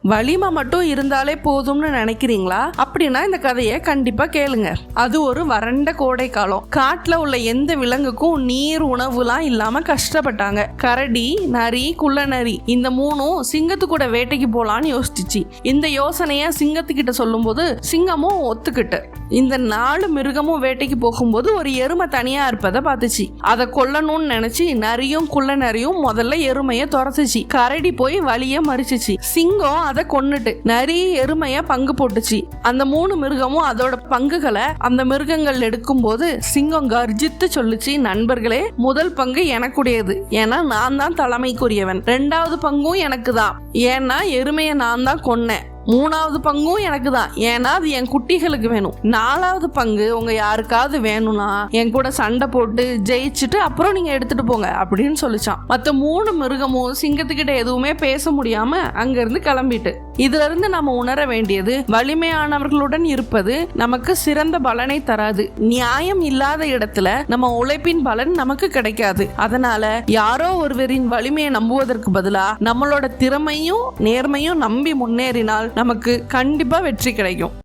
வலிமை மட்டும் இருந்தாலே போதும்னு நினைக்கிறீங்களா? அப்படின்னா இந்த கதையை கண்டிப்பா கேளுங்க. அது ஒரு வறண்ட கோடை காலம். காட்டுல உள்ள எந்த விலங்குக்கும் நீர் உணவுலாம் இல்லாம கஷ்டப்பட்டாங்க. கரடி, நரி, குள்ள நரி இந்த மூணும் சிங்கத்து கூட வேட்டைக்கு போலான்னு யோசிச்சு இந்த யோசனைய சிங்கத்துக்கிட்ட சொல்லும் போது சிங்கமும் ஒத்துக்கிட்டு இந்த 4 மிருகமும் வேட்டைக்கு போகும்போது ஒரு எருமை தனியா இருப்பதை பார்த்துச்சு. அதை கொல்லணும்னு நினைச்சு நரியும் குள்ள நரியும் முதல்ல எருமைய துரத்துச்சு. கரடி போய் வலிய மறிச்சிச்சு. சிங்கம் அதை கொன்னுட்டு நரி எருமைய பங்கு போட்டுச்சு. அந்த 3 மிருகமும் அதோட பங்குகளை அந்த மிருகங்கள் எடுக்கும் போது சிங்கம் கர்ஜித்து சொல்லுச்சு, நண்பர்களே, முதல் பங்கு எனக்குடையது, ஏன்னா நான் தான் தலைமைக்குரியவன். 2வது பங்கும் எனக்கு தான், ஏன்னா எருமையை நான் தான் கொன்னேன். 3வது பங்கும் எனக்கு தான், ஏன்னா அது என் குட்டிகளுக்கு வேணும். 4வது பங்கு உங்க யாருக்காவது வேணும்னா என் கூட சண்டை போட்டு ஜெயிச்சுட்டு அப்புறம் நீங்க எடுத்துட்டு போங்க அப்படின்னு சொல்லிச்சான். மற்ற 3 மிருகமும் சிங்கத்துக்கிட்ட எதுவுமே பேச முடியாம அங்க இருந்து கிளம்பிட்டு. இதுல இருந்து நம்ம உணர வேண்டியது, வலிமையானவர்களுடன் இருப்பது நமக்கு சிறந்த பலனை தராது. நியாயம் இல்லாத இடத்துல நம்ம உழைப்பின் பலன் நமக்கு கிடைக்காது. அதனால யாரோ ஒருவரின் வலிமையை நம்புவதற்கு பதிலா நம்மளோட திறமையும் நேர்மையும் நம்பி முன்னேறினால் நமக்கு கண்டிப்பா வெற்றி கிடைக்கும்.